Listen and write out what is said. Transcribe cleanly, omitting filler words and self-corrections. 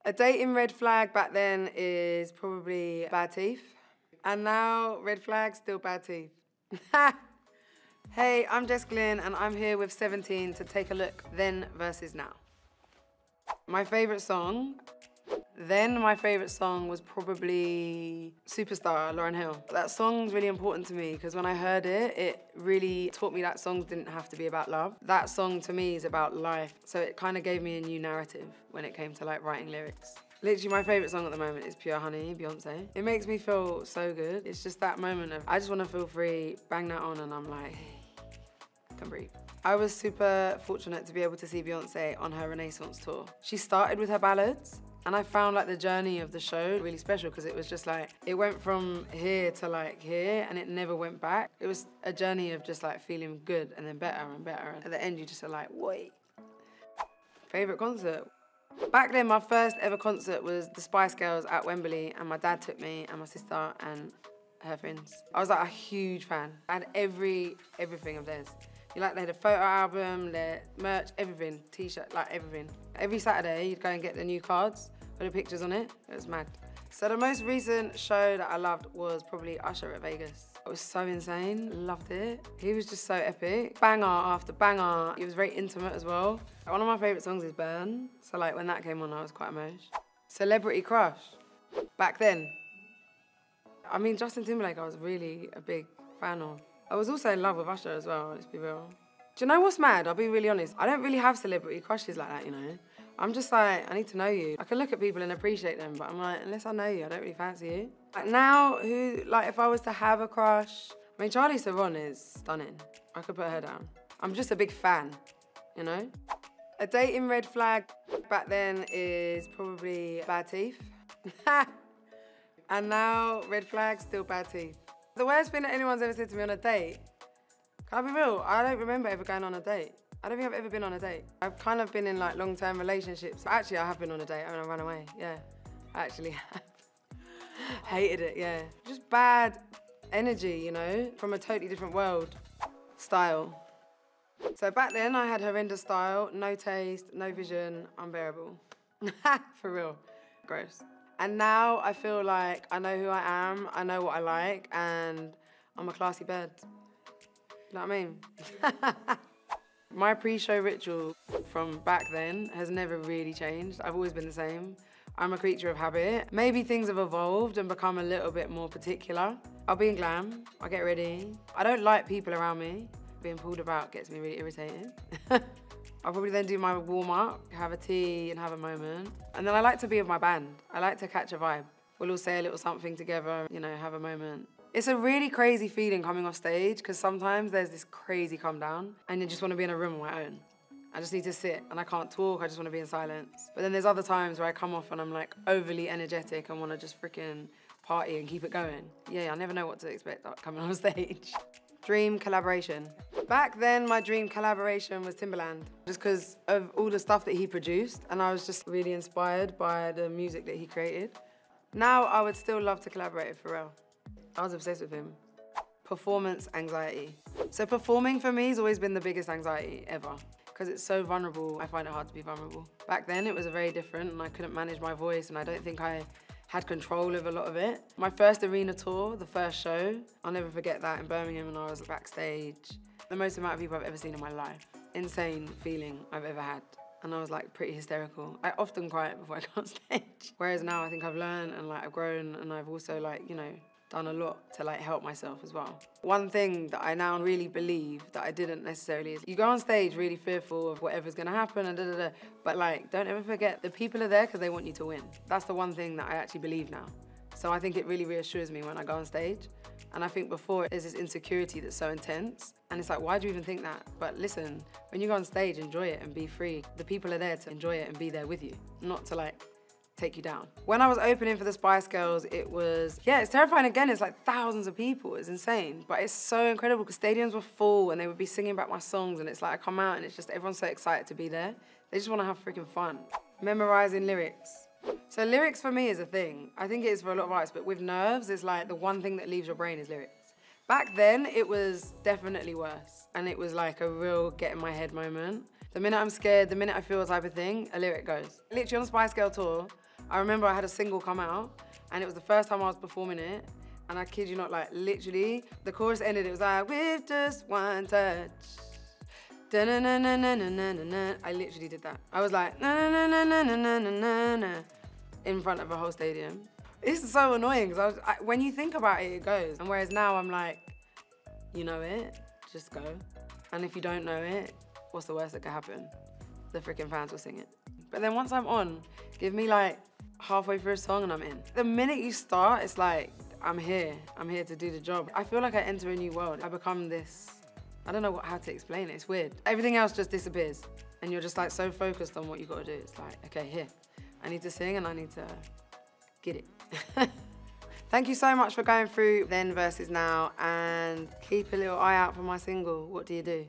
A dating red flag back then is probably bad teeth. And now, red flag, still bad teeth. Hey, I'm Jess Glynne and I'm here with 17 to take a look then versus now. My favourite song was probably Superstar, Lauryn Hill. That song's really important to me because when I heard it, it really taught me that songs didn't have to be about love. That song to me is about life. So it kind of gave me a new narrative when it came to like writing lyrics. Literally my favourite song at the moment is Pure Honey, Beyonce. It makes me feel so good. It's just that moment of, I just want to feel free, bang that on and I'm like, hey, I can breathe. I was super fortunate to be able to see Beyonce on her Renaissance tour. She started with her ballads, and I found like the journey of the show really special because it was just like, it went from here to like here and it never went back. It was a journey of just like feeling good and then better and better. And at the end, you just are like, wait. Favorite concert? Back then, my first ever concert was the Spice Girls at Wembley and my dad took me and my sister and her friends. I was like a huge fan. I had everything of theirs. They had a photo album, their merch, everything, t-shirt, like everything. Every Saturday, you'd go and get the new cards with the pictures on it. It was mad. So the most recent show that I loved was probably Usher at Vegas. It was so insane, loved it. He was just so epic. Banger after banger. He was very intimate as well. One of my favorite songs is Burn. So like when that came on, I was quite emotional. Celebrity crush, back then. I mean, Justin Timberlake, I was really a big fan of. I was also in love with Usher as well, let's be real. Do you know what's mad? I'll be really honest. I don't really have celebrity crushes like that, you know? I'm just like, I need to know you. I can look at people and appreciate them, but I'm like, unless I know you, I don't really fancy you. Like now, if I was to have a crush, I mean, Charlize Theron is stunning. I could put her down. I'm just a big fan, you know? A dating red flag back then is probably bad teeth. And now, red flag, still bad teeth. The worst thing that anyone's ever said to me on a date, can I be real? I don't remember ever going on a date. I don't think I've ever been on a date. I've kind of been in like long-term relationships. Actually, I have been on a date and I ran away, yeah. I actually have. Hated it, yeah. Just bad energy, you know, from a totally different world. Style. So back then I had horrendous style, no taste, no vision, unbearable. For real, gross. And now I feel like I know who I am, I know what I like, and I'm a classy bird. You know what I mean? My pre-show ritual from back then has never really changed. I've always been the same. I'm a creature of habit. Maybe things have evolved and become a little bit more particular. I'll be in glam, I'll get ready. I don't like people around me. Being pulled about gets me really irritated. I'll probably then do my warm-up, have a tea and have a moment. And then I like to be with my band. I like to catch a vibe. We'll all say a little something together, you know, have a moment. It's a really crazy feeling coming off stage because sometimes there's this crazy come down and you just want to be in a room on my own. I just need to sit and I can't talk, I just want to be in silence. But then there's other times where I come off and I'm like overly energetic and want to just freaking party and keep it going. Yeah, I never know what to expect coming on stage. Dream collaboration. Back then, my dream collaboration was Timbaland, just because of all the stuff that he produced, and I was just really inspired by the music that he created. Now, I would still love to collaborate with Pharrell. I was obsessed with him. Performance anxiety. So performing for me has always been the biggest anxiety ever, because it's so vulnerable. I find it hard to be vulnerable. Back then, it was very different, and I couldn't manage my voice, and I don't think I had control of a lot of it. My first arena tour, the first show, I'll never forget that in Birmingham when I was backstage. The most amount of people I've ever seen in my life. Insane feeling I've ever had. And I was like pretty hysterical. I often cry before I go on stage. Whereas now I think I've learned and like I've grown and I've also like, you know, done a lot to like help myself as well. One thing that I now really believe that I didn't necessarily is you go on stage really fearful of whatever's gonna happen and da-da-da, but like don't ever forget the people are there because they want you to win. That's the one thing that I actually believe now. So I think it really reassures me when I go on stage. And I think before there's this insecurity that's so intense and it's like, why do you even think that? But listen, when you go on stage, enjoy it and be free. The people are there to enjoy it and be there with you, not to like take you down. When I was opening for the Spice Girls, it was, yeah, it's terrifying again. It's like thousands of people. It's insane. But it's so incredible because stadiums were full and they would be singing back my songs and it's like I come out and it's just everyone's so excited to be there. They just want to have freaking fun. Memorizing lyrics. So lyrics for me is a thing. I think it is for a lot of artists, but with nerves, it's like the one thing that leaves your brain is lyrics. Back then, it was definitely worse. And it was like a real get in my head moment. The minute I'm scared, the minute I feel a type of thing, a lyric goes. Literally on the Spice Girl tour, I remember I had a single come out, and it was the first time I was performing it, and I kid you not, like literally, the chorus ended, it was like, with just one touch. Da-na-na-na-na-na-na-na. I literally did that. I was like, na-na-na-na-na-na-na-na, in front of a whole stadium. It's so annoying, because when you think about it, it goes. And whereas now I'm like, you know it, just go. And if you don't know it, what's the worst that could happen? The freaking fans will sing it. But then once I'm on, give me like halfway through a song and I'm in. The minute you start, it's like, I'm here to do the job. I feel like I enter a new world. I become this, I don't know how to explain it, it's weird. Everything else just disappears and you're just like so focused on what you gotta do. It's like, okay, here, I need to sing and I need to get it. Thank you so much for going through Then versus Now, and keep a little eye out for my single, What Do You Do?